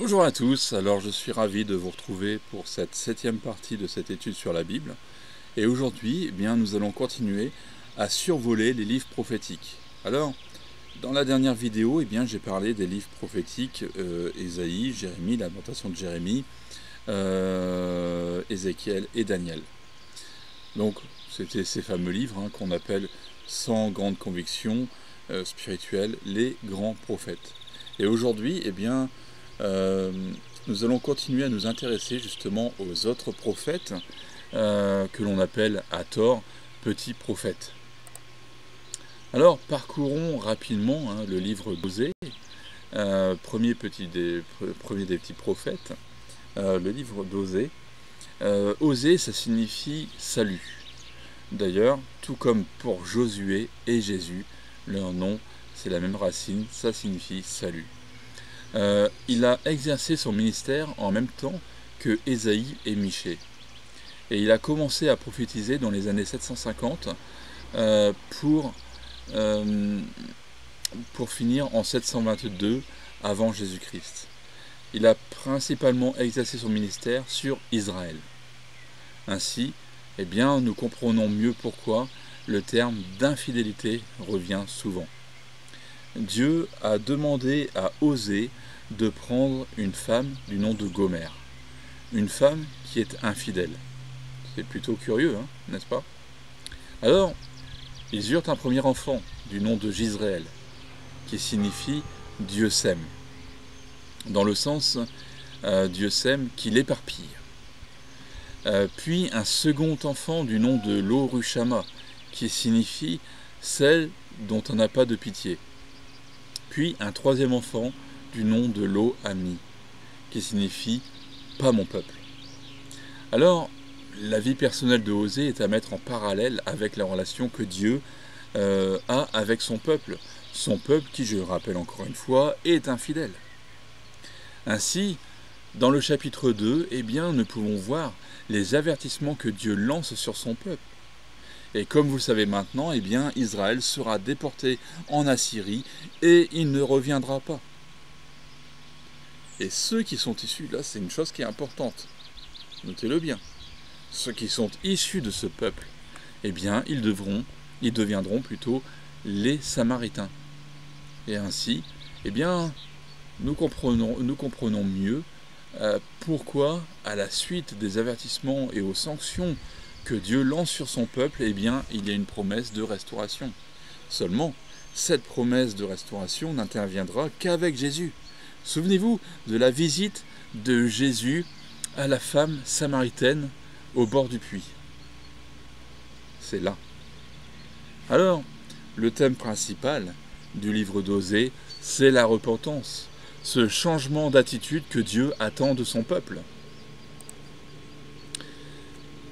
Bonjour à tous, alors je suis ravi de vous retrouver pour cette 7e partie de cette étude sur la Bible. Et aujourd'hui, nous allons continuer à survoler les livres prophétiques. Alors, dans la dernière vidéo, j'ai parlé des livres prophétiques Ésaïe, Jérémie, la lamentation de Jérémie, Ézéchiel et Daniel. Donc, c'était ces fameux livres qu'on appelle sans grande conviction spirituelle, les grands prophètes. Et aujourd'hui, nous allons continuer à nous intéresser justement aux autres prophètes que l'on appelle à tort petits prophètes. Alors parcourons rapidement le livre d'Osée, premier des petits prophètes, le livre d'Osée. Osée, ça signifie salut. D'ailleurs, tout comme pour Josué et Jésus, leur nom c'est la même racine, ça signifie salut. Il a exercé son ministère en même temps que Ésaïe et Michée. Et il a commencé à prophétiser dans les années 750 pour finir en 722 avant Jésus-Christ. Il a principalement exercé son ministère sur Israël. Ainsi, nous comprenons mieux pourquoi le terme d'infidélité revient souvent. Dieu a demandé à Osée de prendre une femme du nom de Gomère, une femme qui est infidèle. C'est plutôt curieux, n'est-ce pas? Alors, ils eurent un premier enfant du nom de Jisraël, qui signifie Dieu sème, dans le sens Dieu sème qui l'éparpille. Puis un second enfant du nom de Lo-Rushama, qui signifie celle dont on n'a pas de pitié. Puis un troisième enfant du nom de Lo-Ami, qui signifie pas mon peuple. Alors, la vie personnelle de Osée est à mettre en parallèle avec la relation que Dieu a avec son peuple qui, je le rappelle encore une fois, est infidèle. Ainsi, dans le chapitre 2, nous pouvons voir les avertissements que Dieu lance sur son peuple. Et comme vous le savez maintenant, Israël sera déporté en Assyrie et il ne reviendra pas. Et ceux qui sont issus, là c'est une chose qui est importante, notez-le bien, ceux qui sont issus de ce peuple, ils deviendront plutôt les Samaritains. Et ainsi, nous comprenons mieux pourquoi, à la suite des avertissements et aux sanctions que Dieu lance sur son peuple, il y a une promesse de restauration. Seulement, cette promesse de restauration n'interviendra qu'avec Jésus. Souvenez-vous de la visite de Jésus à la femme samaritaine au bord du puits. C'est là. Alors, le thème principal du livre d'Osée, c'est la repentance, ce changement d'attitude que Dieu attend de son peuple.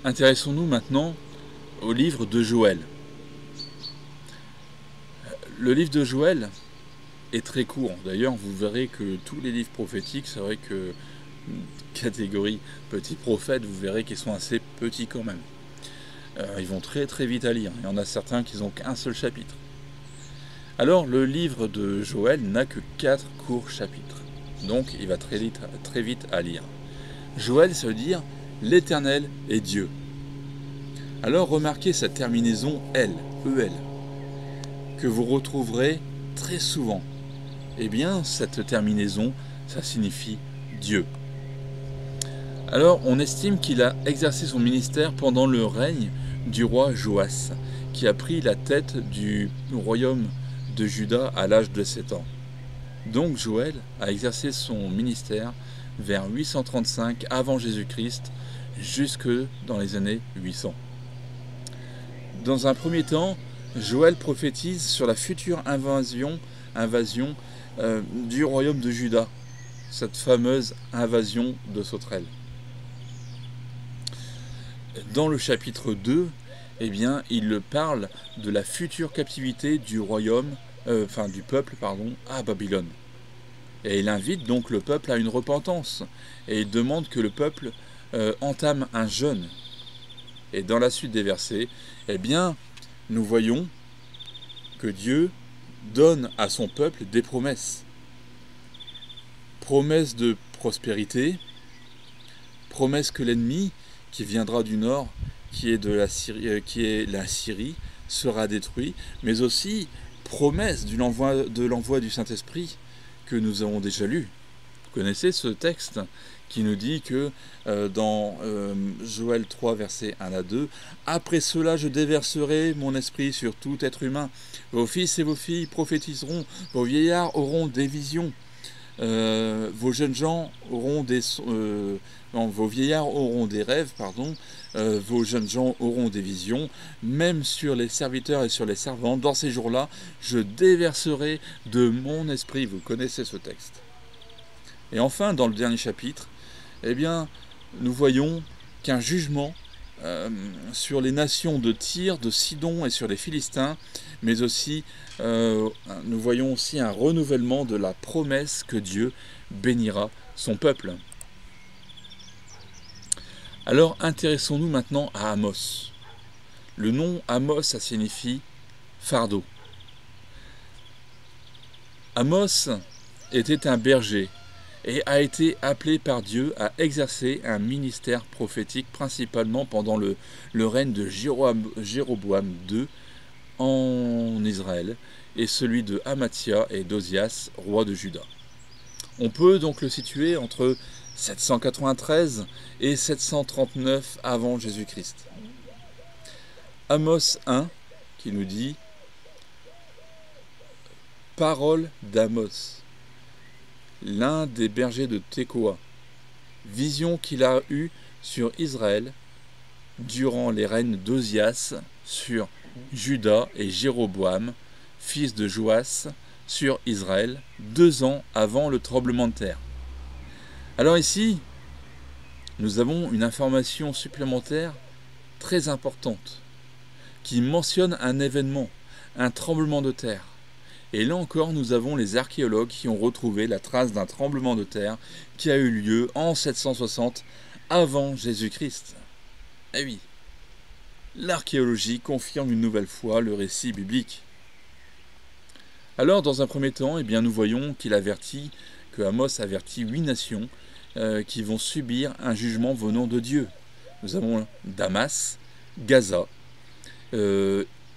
Intéressons-nous maintenant au livre de Joël. Le livre de Joël est très court. D'ailleurs, vous verrez que tous les livres prophétiques, c'est vrai que catégorie petits prophètes, vous verrez qu'ils sont assez petits quand même. Ils vont très très vite à lire. Il y en a certains qui n'ont qu'un seul chapitre. Alors, le livre de Joël n'a que 4 courts chapitres. Donc, il va très vite à lire. Joël, ça veut dire l'Éternel est Dieu. Alors remarquez cette terminaison L, EL, que vous retrouverez très souvent. Cette terminaison, ça signifie Dieu. Alors on estime qu'il a exercé son ministère pendant le règne du roi Joas, qui a pris la tête du royaume de Juda à l'âge de 7 ans. Donc Joël a exercé son ministère vers 835 avant Jésus-Christ, jusque dans les années 800. Dans un premier temps, Joël prophétise sur la future invasion du royaume de Juda, cette fameuse invasion de sauterelles. Dans le chapitre 2, il parle de la future captivité du peuple à Babylone. Et il invite donc le peuple à une repentance. Et il demande que le peuple entame un jeûne. Et dans la suite des versets, nous voyons que Dieu donne à son peuple des promesses. Promesses de prospérité, promesse que l'ennemi qui viendra du nord, qui est la Syrie, sera détruit, mais aussi promesse de l'envoi du Saint-Esprit que nous avons déjà lu. Vous connaissez ce texte qui nous dit que dans Joël 3, versets 1 à 2, « Après cela, je déverserai mon esprit sur tout être humain. Vos fils et vos filles prophétiseront, vos vieillards auront des visions, vos jeunes gens auront vos vieillards auront des rêves, vos jeunes gens auront des visions, même sur les serviteurs et sur les servantes. Dans ces jours-là, je déverserai de mon esprit. » Vous connaissez ce texte. Et enfin, dans le dernier chapitre, eh bien, nous voyons qu'un jugement sur les nations de Tyr, de Sidon et sur les Philistins, mais aussi, nous voyons aussi un renouvellement de la promesse que Dieu bénira son peuple. Alors, intéressons-nous maintenant à Amos. Le nom Amos, ça signifie fardeau. Amos était un berger et a été appelé par Dieu à exercer un ministère prophétique principalement pendant le règne de Jéroboam II en Israël et celui de Amathia et d'Ozias, roi de Juda. On peut donc le situer entre 793 et 739 avant Jésus-Christ. Amos 1 qui nous dit « Parole d'Amos, l'un des bergers de Tekoa, vision qu'il a eue sur Israël durant les règnes d'Ozias sur Juda et Jéroboam, fils de Joas, sur Israël, 2 ans avant le tremblement de terre. » Alors ici, nous avons une information supplémentaire très importante qui mentionne un événement, un tremblement de terre. Et là encore, nous avons les archéologues qui ont retrouvé la trace d'un tremblement de terre qui a eu lieu en 760 avant Jésus-Christ. Eh oui, l'archéologie confirme une nouvelle fois le récit biblique. Alors, dans un premier temps, eh bien, nous voyons que Amos avertit 8 nations qui vont subir un jugement venant de Dieu. Nous avons Damas, Gaza,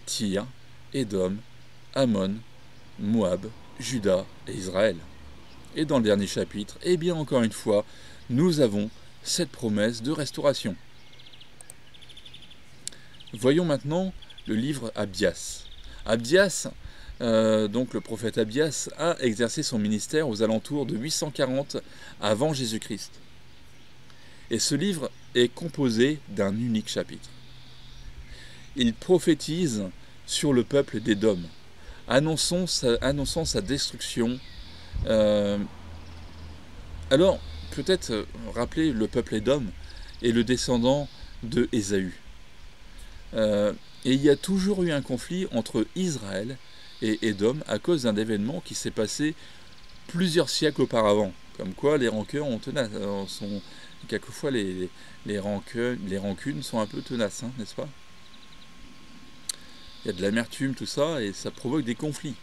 Tyr, Édom, Ammon, Moab, Juda et Israël. Et dans le dernier chapitre, eh bien encore une fois, nous avons cette promesse de restauration. Voyons maintenant le livre Abdias. Abdias, donc le prophète Abdias, a exercé son ministère aux alentours de 840 avant Jésus-Christ. Et ce livre est composé d'un unique chapitre. Il prophétise sur le peuple d'Édom, annonçant sa destruction. Alors, peut-être rappeler, le peuple Édom est le descendant de Ésaü. Et il y a toujours eu un conflit entre Israël et Édom à cause d'un événement qui s'est passé plusieurs siècles auparavant. Comme quoi les rancœurs sont quelquefois les rancunes sont un peu tenaces, hein, n'est-ce pas? Il y a de l'amertume, tout ça, et ça provoque des conflits.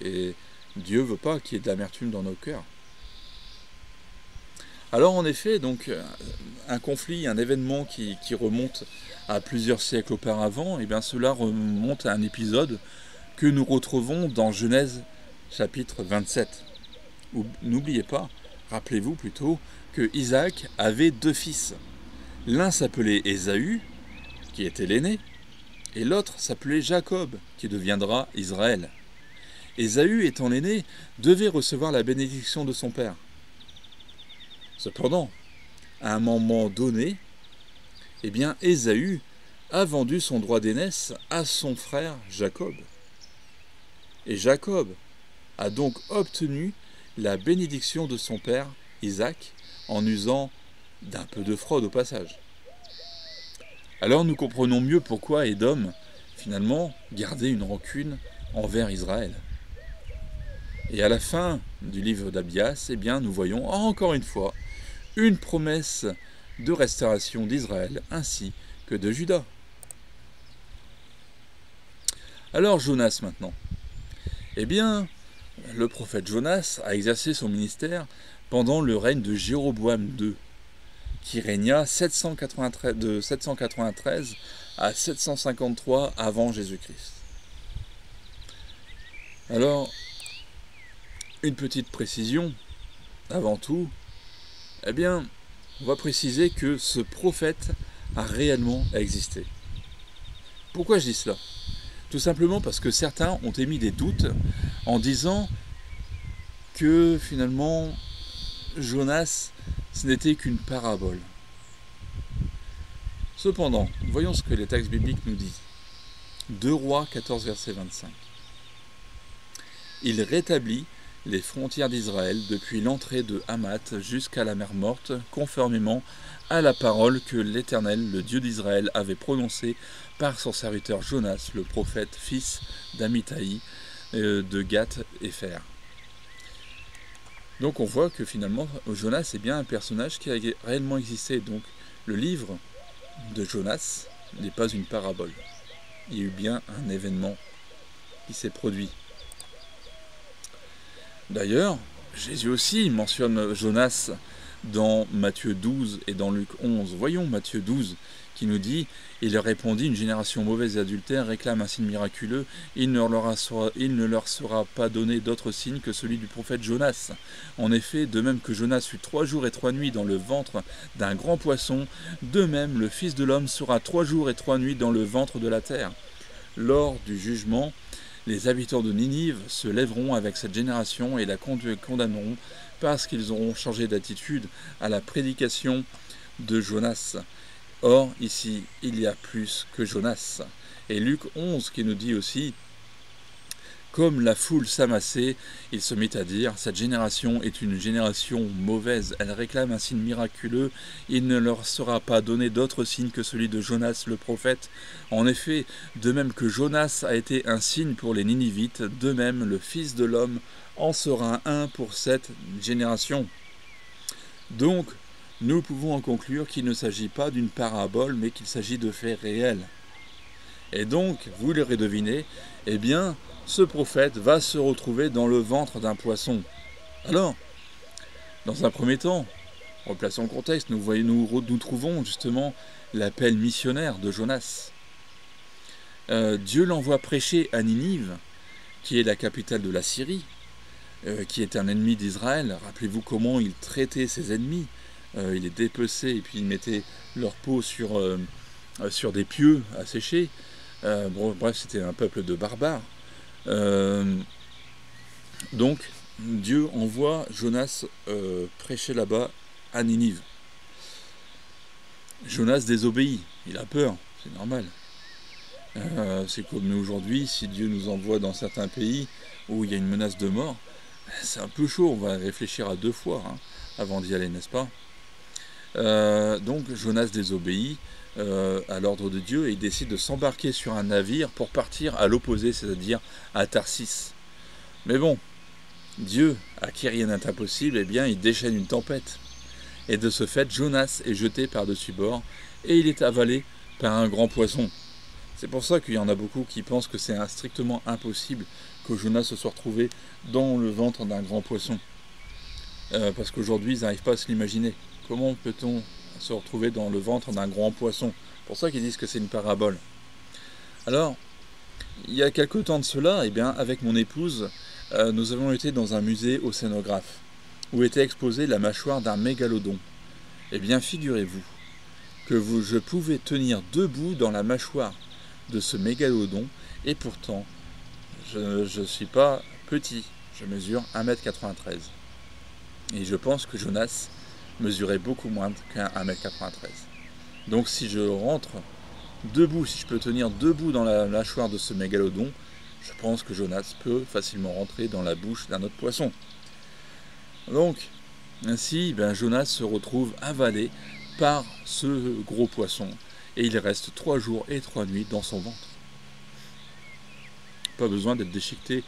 Et Dieu ne veut pas qu'il y ait de l'amertume dans nos cœurs. Alors en effet, donc, un conflit, un événement qui remonte à plusieurs siècles auparavant, et bien cela remonte à un épisode que nous retrouvons dans Genèse chapitre 27. N'oubliez pas, rappelez-vous plutôt, que Isaac avait 2 fils. L'un s'appelait Ésaü, qui était l'aîné, et l'autre s'appelait Jacob, qui deviendra Israël. Ésaü, étant l'aîné, devait recevoir la bénédiction de son père. Cependant, à un moment donné, eh bien, Ésaü a vendu son droit d'aînesse à son frère Jacob. Et Jacob a donc obtenu la bénédiction de son père Isaac en usant d'un peu de fraude au passage. Alors nous comprenons mieux pourquoi Édom, finalement, gardait une rancune envers Israël. Et à la fin du livre d'Abdias, eh bien, nous voyons encore une fois une promesse de restauration d'Israël ainsi que de Juda. Alors Jonas maintenant. Eh bien, le prophète Jonas a exercé son ministère pendant le règne de Jéroboam II, qui régna de 793 à 753 avant Jésus-Christ. Alors, une petite précision, avant tout, eh bien, on va préciser que ce prophète a réellement existé. Pourquoi je dis cela? Tout simplement parce que certains ont émis des doutes en disant que finalement Jonas, ce n'était qu'une parabole. Cependant, voyons ce que les textes bibliques nous disent. 2 Rois 14, verset 25. Il rétablit les frontières d'Israël depuis l'entrée de Hamath jusqu'à la mer Morte, conformément à la parole que l'Éternel, le Dieu d'Israël, avait prononcée par son serviteur Jonas, le prophète, fils d'Amittai, de Gath-Hépher. Donc on voit que finalement Jonas est bien un personnage qui a réellement existé. Donc le livre de Jonas n'est pas une parabole. Il y a eu bien un événement qui s'est produit. D'ailleurs, Jésus aussi mentionne Jonas dans Matthieu 12 et dans Luc 11. Voyons Matthieu 12 qui nous dit « Il leur répondit, une génération mauvaise et adultère réclame un signe miraculeux, il ne leur sera pas donné d'autre signe que celui du prophète Jonas. En effet, de même que Jonas fut 3 jours et 3 nuits dans le ventre d'un grand poisson, de même le Fils de l'homme sera 3 jours et 3 nuits dans le ventre de la terre. Lors du jugement, les habitants de Ninive se lèveront avec cette génération et la condamneront parce qu'ils auront changé d'attitude à la prédication de Jonas. Or, ici, il y a plus que Jonas. » Et Luc 11 qui nous dit aussi « Comme la foule s'amassait, il se mit à dire « Cette génération est une génération mauvaise, elle réclame un signe miraculeux, il ne leur sera pas donné d'autre signe que celui de Jonas le prophète. En effet, de même que Jonas a été un signe pour les Ninivites, de même le Fils de l'homme en sera un pour cette génération. » Donc, nous pouvons en conclure qu'il ne s'agit pas d'une parabole, mais qu'il s'agit de faits réels. Et donc, vous l'aurez deviné, eh bien, ce prophète va se retrouver dans le ventre d'un poisson. Alors, dans un premier temps, replaçons le contexte, nous trouvons justement l'appel missionnaire de Jonas. Dieu l'envoie prêcher à Ninive, qui est la capitale de la Syrie, qui est un ennemi d'Israël. Rappelez-vous comment il traitait ses ennemis. Il les dépeçait et puis il mettait leur peau sur des pieux à sécher. Bref, c'était un peuple de barbares. Donc, Dieu envoie Jonas prêcher là-bas à Ninive. Jonas désobéit, il a peur, c'est normal. C'est comme nous aujourd'hui, si Dieu nous envoie dans certains pays où il y a une menace de mort, c'est un peu chaud, on va réfléchir à 2 fois avant d'y aller, n'est-ce pas? Donc Jonas désobéit à l'ordre de Dieu et il décide de s'embarquer sur un navire pour partir à l'opposé, c'est-à-dire à Tarsis. Mais bon, Dieu, à qui rien n'est impossible, eh bien il déchaîne une tempête. Et de ce fait, Jonas est jeté par-dessus bord et il est avalé par un grand poisson. C'est pour ça qu'il y en a beaucoup qui pensent que c'est strictement impossible que Jonas se soit retrouvé dans le ventre d'un grand poisson. Parce qu'aujourd'hui, ils n'arrivent pas à se l'imaginer. Comment peut-on se retrouver dans le ventre d'un grand poisson? C'est pour ça qu'ils disent que c'est une parabole. Alors, il y a quelque temps de cela, eh bien, avec mon épouse, nous avons été dans un musée océanographe, où était exposée la mâchoire d'un mégalodon. Eh bien, figurez-vous que je pouvais tenir debout dans la mâchoire de ce mégalodon, et pourtant, je ne suis pas petit, je mesure 1,93 m. Et je pense que Jonas mesurait beaucoup moins qu'un 1,93 m. Donc si je rentre debout, si je peux tenir debout dans la mâchoire de ce mégalodon, je pense que Jonas peut facilement rentrer dans la bouche d'un autre poisson. Donc, ainsi, Jonas se retrouve avalé par ce gros poisson. Et il reste 3 jours et 3 nuits dans son ventre. Pas besoin d'être déchiqueté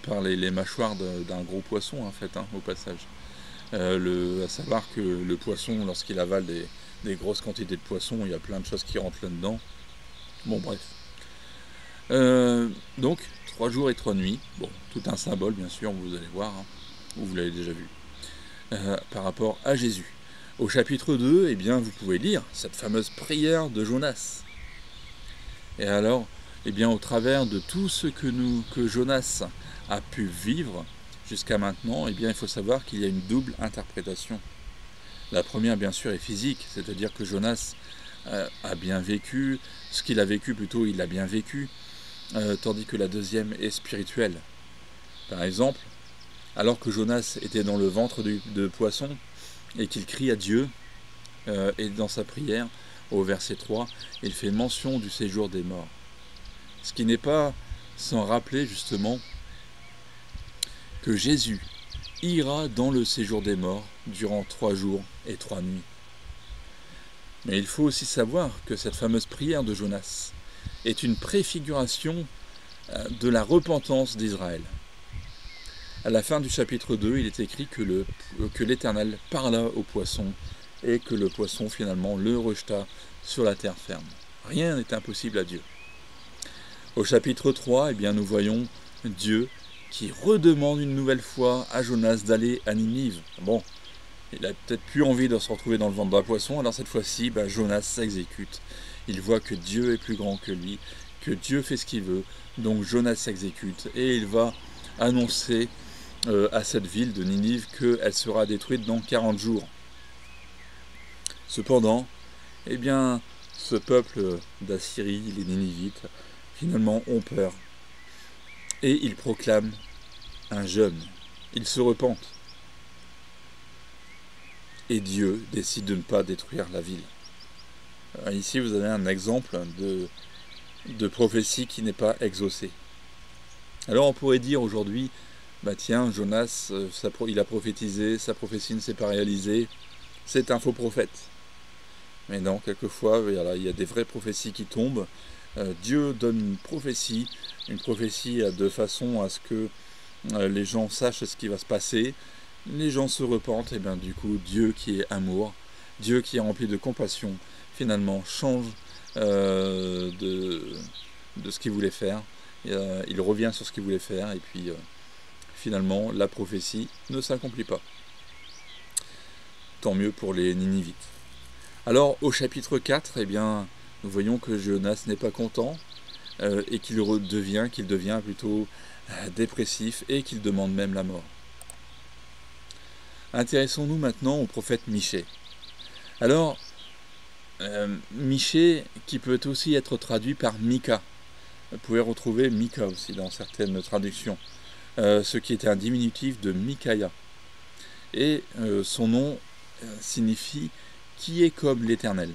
par les mâchoires d'un gros poisson, en fait, au passage. À savoir que le poisson, lorsqu'il avale des grosses quantités de poissons, il y a plein de choses qui rentrent là-dedans. Bon, bref. Donc, 3 jours et 3 nuits. Bon, tout un symbole, bien sûr, vous allez voir, hein, ou vous l'avez déjà vu, par rapport à Jésus. Au chapitre 2, eh bien, vous pouvez lire cette fameuse prière de Jonas. Et alors, eh bien, au travers de tout ce que Jonas a pu vivre jusqu'à maintenant, eh bien, il faut savoir qu'il y a une double interprétation. La première, bien sûr, est physique, c'est-à-dire que Jonas a bien vécu, ce qu'il a vécu plutôt, il l'a bien vécu, tandis que la deuxième est spirituelle. Par exemple, alors que Jonas était dans le ventre de poisson et qu'il crie à Dieu, et dans sa prière, au verset 3, il fait mention du séjour des morts. Ce qui n'est pas sans rappeler justement que Jésus ira dans le séjour des morts durant 3 jours et 3 nuits. Mais il faut aussi savoir que cette fameuse prière de Jonas est une préfiguration de la repentance d'Israël. À la fin du chapitre 2, il est écrit que l'Éternel parla au poisson et que le poisson finalement le rejeta sur la terre ferme. Rien n'est impossible à Dieu. Au chapitre 3, eh bien, nous voyons Dieu qui redemande une nouvelle fois à Jonas d'aller à Ninive. Bon, il a peut-être plus envie de se retrouver dans le ventre d'un poisson, alors cette fois-ci, Jonas s'exécute. Il voit que Dieu est plus grand que lui, que Dieu fait ce qu'il veut, donc Jonas s'exécute et il va annoncer à cette ville de Ninive qu'elle sera détruite dans 40 jours. Cependant, eh bien, ce peuple d'Assyrie, les Ninivites, finalement ont peur. Et ils proclament un jeûne. Ils se repentent. Et Dieu décide de ne pas détruire la ville. Alors ici, vous avez un exemple de prophétie qui n'est pas exaucée. Alors on pourrait dire aujourd'hui, tiens, Jonas, il a prophétisé, sa prophétie ne s'est pas réalisée, c'est un faux prophète. Mais non, quelquefois, il y a des vraies prophéties qui tombent. Dieu donne une prophétie de façon à ce que les gens sachent ce qui va se passer. Les gens se repentent, et bien du coup, Dieu qui est amour, Dieu qui est rempli de compassion, finalement change de ce qu'il voulait faire. Il revient sur ce qu'il voulait faire, et puis finalement, la prophétie ne s'accomplit pas. Tant mieux pour les Ninivites. Alors, au chapitre 4, eh bien, nous voyons que Jonas n'est pas content et qu'il devient plutôt dépressif et qu'il demande même la mort. Intéressons-nous maintenant au prophète Michée. Alors, Michée, qui peut aussi être traduit par Mika. Vous pouvez retrouver Mika aussi dans certaines traductions, ce qui était un diminutif de Micaiah. Et son nom signifie « qui est comme l'Éternel ».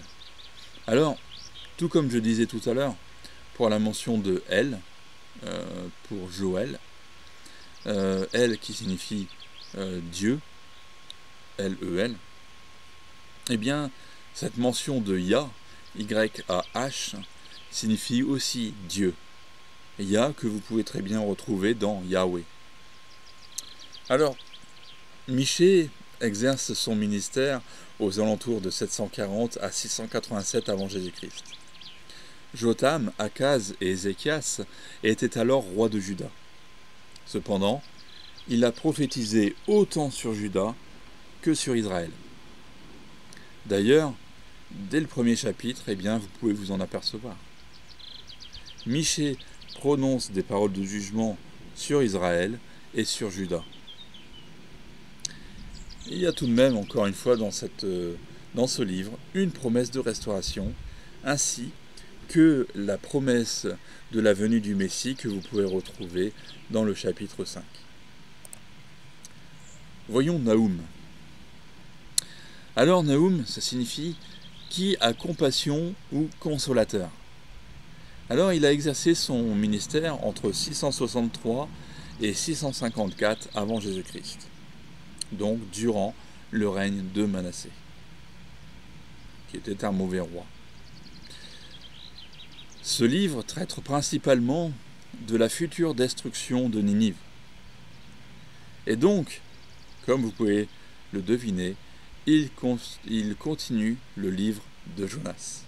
Alors, tout comme je disais tout à l'heure, pour la mention de El, pour Joël, El qui signifie Dieu, L-E-L, eh bien, cette mention de Yah, Y-A-H, signifie aussi Dieu. Yah que vous pouvez très bien retrouver dans Yahweh. Alors, Michée exerce son ministère aux alentours de 740 à 687 avant Jésus-Christ. Jotham, Akaz et Ézéchias étaient alors rois de Juda. Cependant, il a prophétisé autant sur Juda que sur Israël. D'ailleurs, dès le premier chapitre, eh bien, vous pouvez vous en apercevoir. Michée prononce des paroles de jugement sur Israël et sur Juda. Il y a tout de même, encore une fois, dans ce livre, une promesse de restauration, ainsi que la promesse de la venue du Messie que vous pouvez retrouver dans le chapitre 5. Voyons Naoum. Alors Naoum, ça signifie « qui a compassion » ou « consolateur ». Alors il a exercé son ministère entre 663 et 654 avant Jésus-Christ, donc durant le règne de Manassé, qui était un mauvais roi. Ce livre traite principalement de la future destruction de Ninive. Et donc, comme vous pouvez le deviner, il continue le livre de Jonas.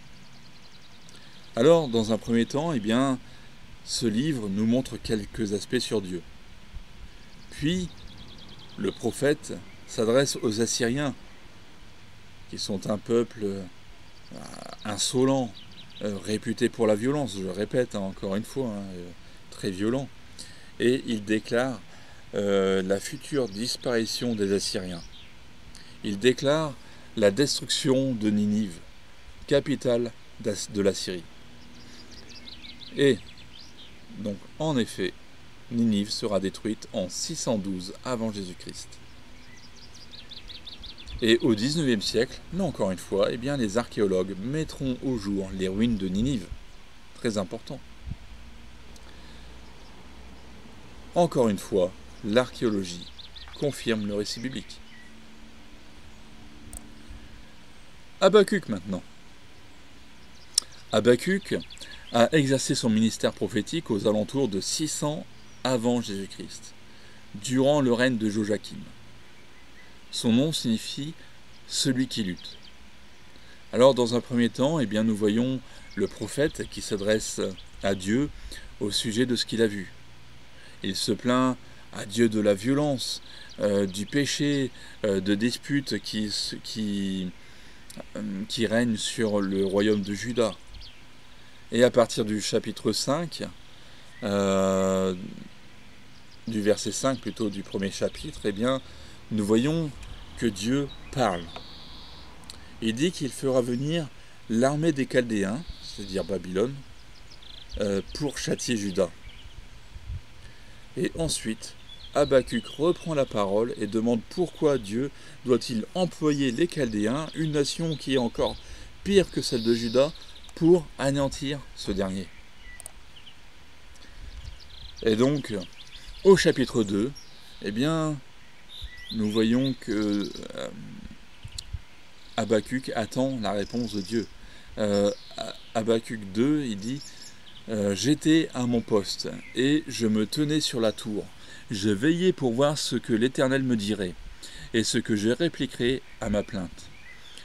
Alors, dans un premier temps, eh bien, ce livre nous montre quelques aspects sur Dieu. Puis, le prophète s'adresse aux Assyriens, qui sont un peuple insolent, réputé pour la violence, je répète encore une fois, très violent. Et il déclare la future disparition des Assyriens. Il déclare la destruction de Ninive, capitale de la Syrie. Et donc, en effet, Ninive sera détruite en 612 avant Jésus-Christ. Et au XIXe siècle, là encore une fois, eh bien, les archéologues mettront au jour les ruines de Ninive. Très important. Encore une fois, l'archéologie confirme le récit biblique. Habakkuk maintenant. Habakkuk a exercé son ministère prophétique aux alentours de 600 avant Jésus-Christ, durant le règne de Joachim. Son nom signifie « celui qui lutte ». Alors dans un premier temps, eh bien, nous voyons le prophète qui s'adresse à Dieu au sujet de ce qu'il a vu. Il se plaint à Dieu de la violence, du péché, de disputes qui règnent sur le royaume de Juda. Et à partir du chapitre 5, du verset 5 plutôt du premier chapitre, eh bien, nous voyons que Dieu parle. Il dit qu'il fera venir l'armée des Chaldéens, c'est-à-dire Babylone, pour châtier Juda. Et ensuite, Habakkuk reprend la parole et demande pourquoi Dieu doit-il employer les Chaldéens, une nation qui est encore pire que celle de Juda, pour anéantir ce dernier. Et donc, au chapitre 2, eh bien, nous voyons que Habakkuk attend la réponse de Dieu. Habakkuk 2, il dit « J'étais à mon poste, et je me tenais sur la tour. Je veillais pour voir ce que l'Éternel me dirait, et ce que je répliquerais à ma plainte.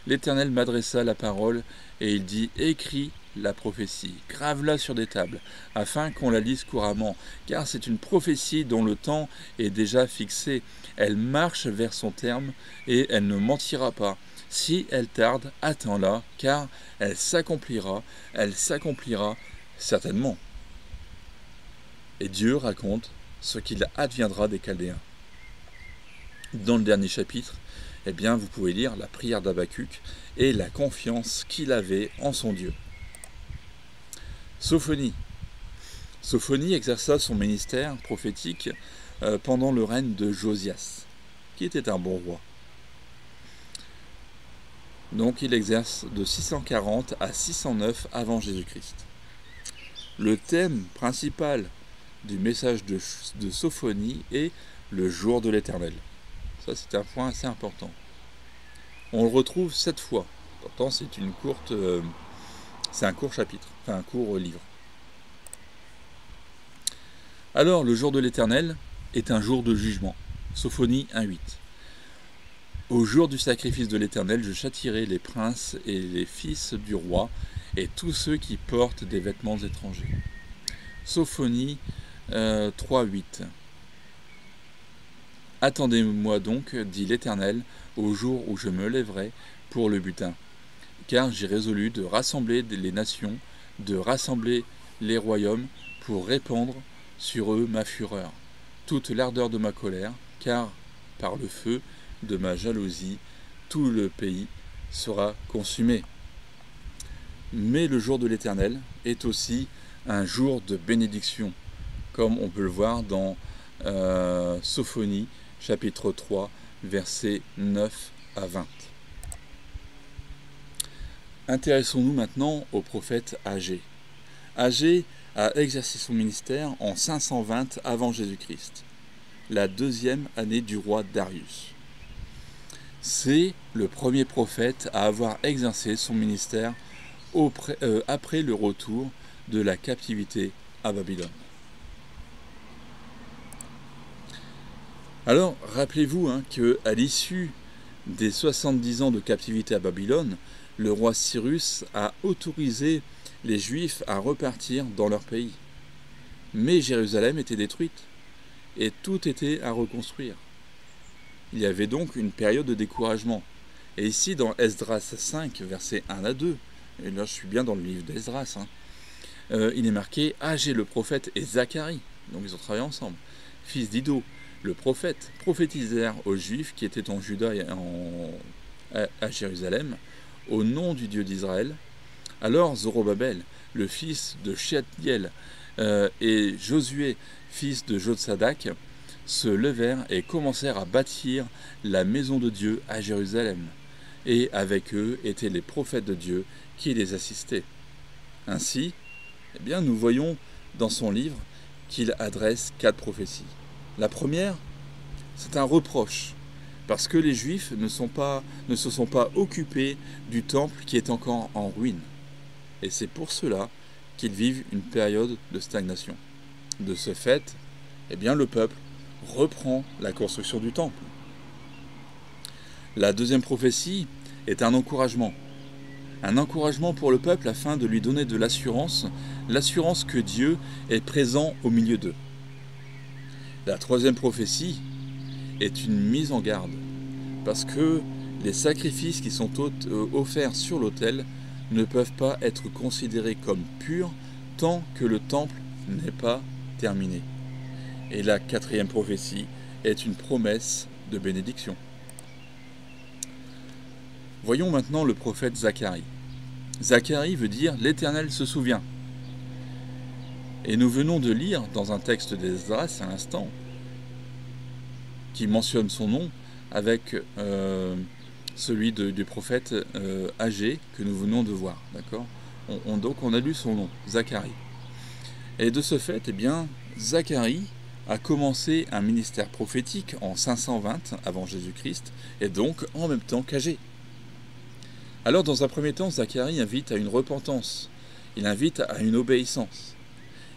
L'Éternel m'adressa la parole, et il dit « Écris la prophétie, grave-la sur des tables, afin qu'on la lise couramment, car c'est une prophétie dont le temps est déjà fixé. Elle marche vers son terme, et elle ne mentira pas. Si elle tarde, attends-la, car elle s'accomplira certainement. » Et Dieu raconte ce qu'il adviendra des Chaldéens. Dans le dernier chapitre, eh bien, vous pouvez lire la prière d'Habakkuk et la confiance qu'il avait en son Dieu. Sophonie. Sophonie exerça son ministère prophétique pendant le règne de Josias, qui était un bon roi. Donc il exerce de 640 à 609 avant Jésus-Christ. Le thème principal du message de Sophonie est le jour de l'Éternel. Ça, c'est un point assez important. On le retrouve 7 fois. Pourtant, c'est un court chapitre, enfin un court livre. Alors, le jour de l'Éternel est un jour de jugement. Sophonie 1,8. Au jour du sacrifice de l'Éternel, je châtierai les princes et les fils du roi et tous ceux qui portent des vêtements étrangers. Sophonie 3,8. Attendez-moi donc, dit l'Éternel, au jour où je me lèverai pour le butin, car j'ai résolu de rassembler les nations, de rassembler les royaumes, pour répandre sur eux ma fureur, toute l'ardeur de ma colère, car par le feu de ma jalousie, tout le pays sera consumé. Mais le jour de l'Éternel est aussi un jour de bénédiction, comme on peut le voir dans Sophonie, chapitre 3, versets 9 à 20. Intéressons-nous maintenant au prophète Agé. Agé a exercé son ministère en 520 avant Jésus-Christ, la deuxième année du roi Darius. C'est le premier prophète à avoir exercé son ministère après le retour de la captivité à Babylone. Alors, rappelez-vous qu'à l'issue des 70 ans de captivité à Babylone, le roi Cyrus a autorisé les Juifs à repartir dans leur pays. Mais Jérusalem était détruite, et tout était à reconstruire. Il y avait donc une période de découragement. Et ici, dans Esdras 5, versets 1 à 2, et là je suis bien dans le livre d'Esdras, il est marqué « Agé le prophète et Zacharie », donc ils ont travaillé ensemble, fils d'Ido, le prophète, prophétisèrent aux Juifs qui étaient en Juda et à Jérusalem, au nom du Dieu d'Israël. Alors Zorobabel, le fils de Shealtiel, et Josué, fils de Jotsadak, se levèrent et commencèrent à bâtir la maison de Dieu à Jérusalem. Et avec eux étaient les prophètes de Dieu qui les assistaient. Ainsi, eh bien, nous voyons dans son livre qu'il adresse 4 prophéties. La première, c'est un reproche, parce que les Juifs ne se sont pas occupés du temple qui est encore en ruine. Et c'est pour cela qu'ils vivent une période de stagnation. De ce fait, eh bien, le peuple reprend la construction du temple. La deuxième prophétie est un encouragement pour le peuple afin de lui donner de l'assurance que Dieu est présent au milieu d'eux. La troisième prophétie est une mise en garde, parce que les sacrifices qui sont offerts sur l'autel ne peuvent pas être considérés comme purs tant que le temple n'est pas terminé. Et la quatrième prophétie est une promesse de bénédiction. Voyons maintenant le prophète Zacharie. Zacharie veut dire « l'Éternel se souvient ». Et nous venons de lire dans un texte d'Esdras à l'instant, qui mentionne son nom avec celui du prophète Agé que nous venons de voir. D'accord ? Donc on a lu son nom, Zacharie. Et de ce fait, eh bien, Zacharie a commencé un ministère prophétique en 520 avant Jésus-Christ, et donc en même temps qu'Agé. Alors dans un premier temps, Zacharie invite à une repentance, il invite à une obéissance.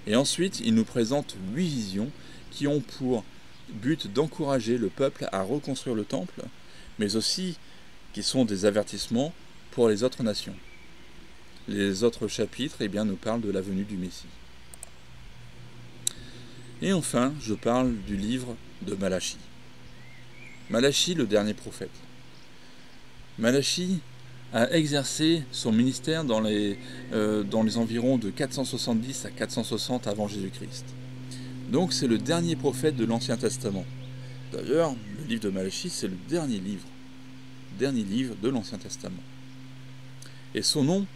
Et ensuite, il nous présente 8 visions qui ont pour but d'encourager le peuple à reconstruire le temple, mais aussi qui sont des avertissements pour les autres nations. Les autres chapitres, eh bien, nous parlent de la venue du Messie. Et enfin, je parle du livre de Malachie. Malachie, le dernier prophète. Malachie a exercé son ministère dans les environs de 470 à 460 avant Jésus-Christ. Donc c'est le dernier prophète de l'Ancien Testament. D'ailleurs, le livre de Malachie, c'est le dernier livre de l'Ancien Testament. Et son nom,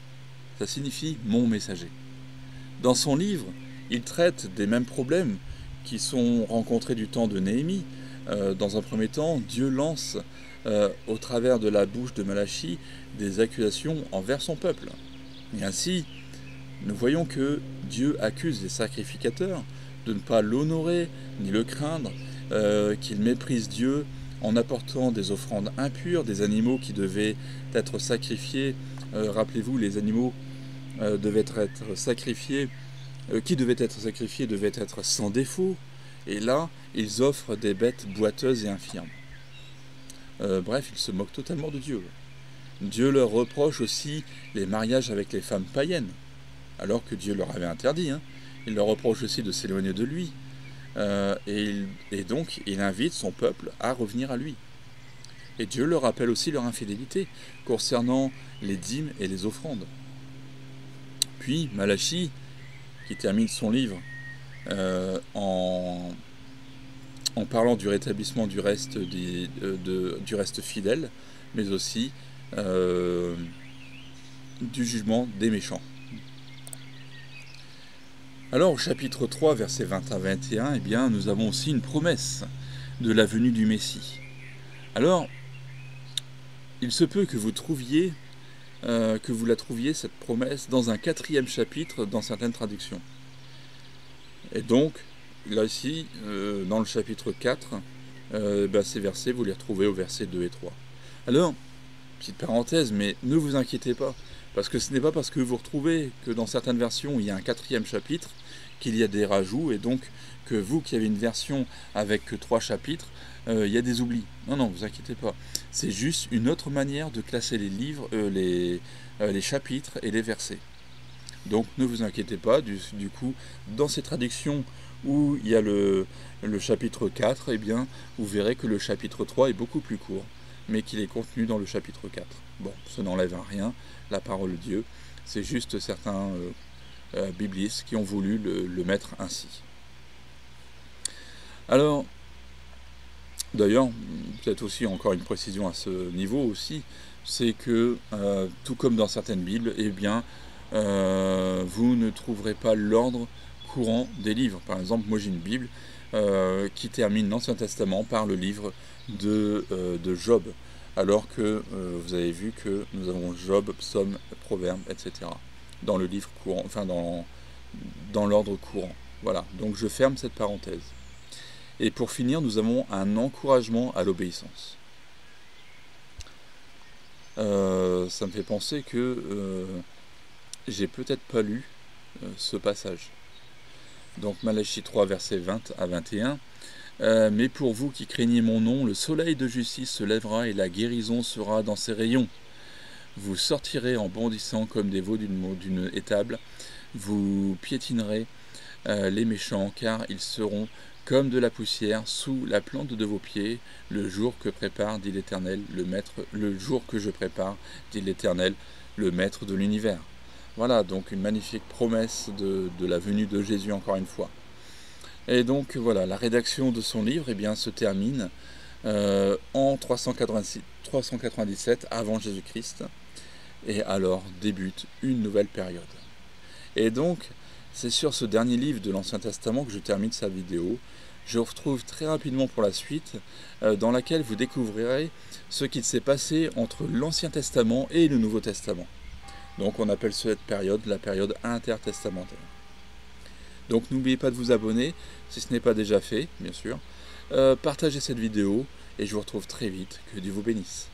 ça signifie « mon messager ». Dans son livre, il traite des mêmes problèmes qui sont rencontrés du temps de Néhémie. Dans un premier temps, Dieu lance au travers de la bouche de Malachie des accusations envers son peuple. Et ainsi, nous voyons que Dieu accuse les sacrificateurs de ne pas l'honorer ni le craindre, qu'ils méprisent Dieu en apportant des offrandes impures, des animaux qui devaient être sacrifiés. Rappelez-vous, les animaux devaient être sacrifiés, devaient être sans défaut, et là, ils offrent des bêtes boiteuses et infirmes. Bref, ils se moquent totalement de Dieu. Dieu leur reproche aussi les mariages avec les femmes païennes, alors que Dieu leur avait interdit. Il leur reproche aussi de s'éloigner de lui. Et donc, il invite son peuple à revenir à lui. Et Dieu leur rappelle aussi leur infidélité concernant les dîmes et les offrandes. Puis, Malachie, qui termine son livre en parlant du rétablissement du reste, du reste fidèle, mais aussi du jugement des méchants. Alors au chapitre 3, versets 20 à 21, eh bien, nous avons aussi une promesse de la venue du Messie. Alors, il se peut que vous la trouviez, cette promesse, dans un 4e chapitre dans certaines traductions. Et donc, là ici, dans le chapitre 4, ces versets, vous les retrouvez au verset 2 et 3. Alors, petite parenthèse, mais ne vous inquiétez pas, parce que ce n'est pas parce que vous retrouvez que dans certaines versions, il y a un 4e chapitre, qu'il y a des rajouts, et donc que vous qui avez une version avec 3 chapitres, il y a des oublis. Non, vous inquiétez pas. C'est juste une autre manière de classer les livres, les chapitres et les versets. Donc ne vous inquiétez pas, du coup, dans ces traductions où il y a le chapitre 4, eh bien, vous verrez que le chapitre 3 est beaucoup plus court, mais qu'il est contenu dans le chapitre 4. Bon, ça n'enlève à rien, la parole de Dieu, c'est juste certains biblistes qui ont voulu le mettre ainsi. Alors, d'ailleurs, peut-être aussi encore une précision à ce niveau aussi, c'est que, tout comme dans certaines Bibles, eh bien, vous ne trouverez pas l'ordre courant des livres. Par exemple, moi j'ai une Bible qui termine l'Ancien Testament par le livre de Job, alors que vous avez vu que nous avons Job, Psaume, Proverbes, etc. dans le livre courant, enfin dans l'ordre courant. Voilà, donc je ferme cette parenthèse. Et pour finir, nous avons un encouragement à l'obéissance. Ça me fait penser que j'ai peut-être pas lu ce passage. Donc Malachie 3, versets 20 à 21. Mais pour vous qui craignez mon nom, le soleil de justice se lèvera et la guérison sera dans ses rayons. Vous sortirez en bondissant comme des veaux d'une étable. Vous piétinerez les méchants, car ils seront comme de la poussière sous la plante de vos pieds, le jour que prépare, dit l'Éternel, le jour que je prépare, dit l'Éternel, le Maître de l'univers. Voilà, donc une magnifique promesse de la venue de Jésus encore une fois. Et donc voilà, la rédaction de son livre se termine en 397 avant Jésus-Christ, et alors débute une nouvelle période. Et donc, c'est sur ce dernier livre de l'Ancien Testament que je termine sa vidéo. Je vous retrouve très rapidement pour la suite, dans laquelle vous découvrirez ce qui s'est passé entre l'Ancien Testament et le Nouveau Testament. Donc on appelle cette période la période intertestamentaire. Donc n'oubliez pas de vous abonner, si ce n'est pas déjà fait, bien sûr. Partagez cette vidéo, et je vous retrouve très vite. Que Dieu vous bénisse.